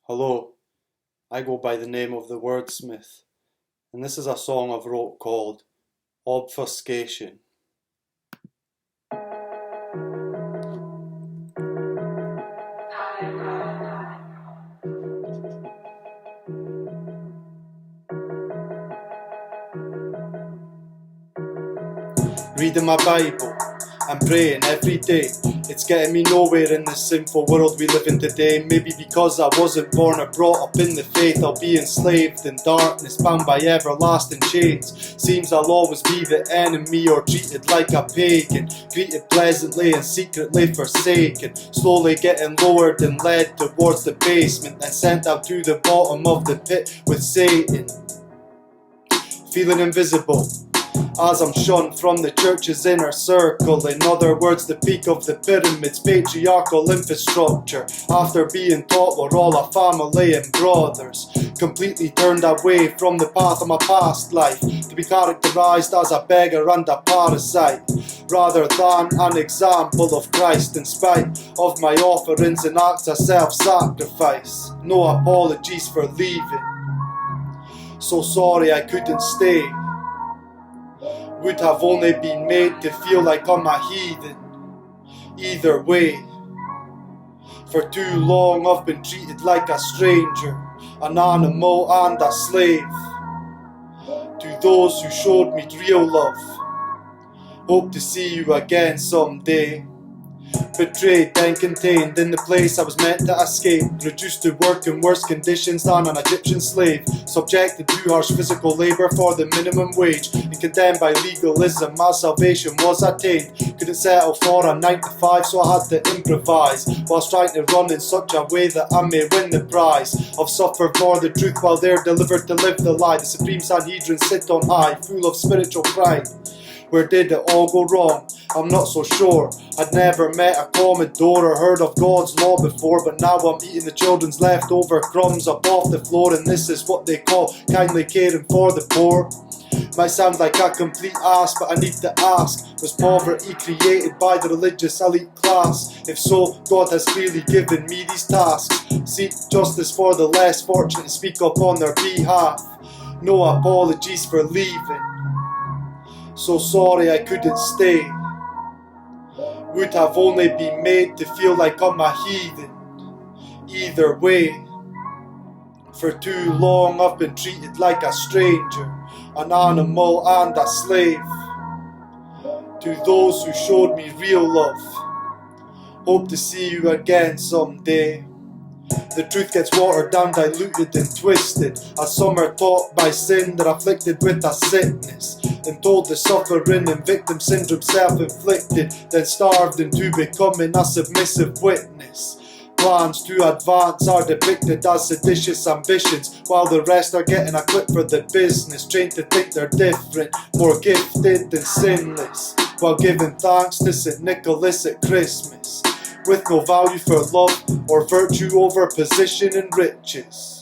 Hello, I go by the name of the Wordsmith, and this is a song I've wrote called Obfuscation. Reading my Bible and praying every day. It's getting me nowhere in this sinful world we live in today. Maybe because I wasn't born or brought up in the faith, I'll be enslaved in darkness, bound by everlasting chains. Seems I'll always be the enemy or treated like a pagan, greeted pleasantly and secretly forsaken, slowly getting lowered and led towards the basement, then sent out to the bottom of the pit with Satan. Feeling invisible as I'm shunned from the church's inner circle. In other words, the peak of the pyramid's patriarchal infrastructure. After being taught we're all a family and brothers, completely turned away from the path of my past life, to be characterized as a beggar and a parasite, rather than an example of Christ in spite of my offerings and acts of self-sacrifice. No apologies for leaving. So sorry I couldn't stay. Would have only been made to feel like I'm a heathen. Either way, for too long I've been treated like a stranger, an animal and a slave to those who showed me real love. Hope to see you again someday. Betrayed and contained in the place I was meant to escape, reduced to work in worse conditions than an Egyptian slave, subjected to harsh physical labour for the minimum wage, and condemned by legalism. My salvation was attained, couldn't settle for a 9 to 5, so I had to improvise, whilst trying to run in such a way that I may win the prize of suffer for the truth while they're delivered to live the lie. The supreme Sanhedrin sit on high, full of spiritual pride. Where did it all go wrong? I'm not so sure. I'd never met a Commodore or heard of God's law before, but now I'm eating the children's leftover crumbs up off the floor, and this is what they call kindly caring for the poor. Might sound like a complete ass, but I need to ask, was poverty created by the religious elite class? If so, God has clearly given me these tasks. Seek justice for the less fortunate and speak up on their behalf. No apologies for leaving. So sorry I couldn't stay. Would have only been made to feel like I'm a heathen. Either way, for too long I've been treated like a stranger, an animal and a slave to those who showed me real love. Hope to see you again someday. The truth gets watered down, diluted and twisted, as some are taught by sin that afflicted with a sickness, and told the suffering and victim syndrome self-inflicted, then starved into becoming a submissive witness. Plans to advance are depicted as seditious ambitions, while the rest are getting a clip for the business, trained to think they're different, more gifted than sinless, while giving thanks to St. Nicholas at Christmas, with no value for love or virtue over position and riches.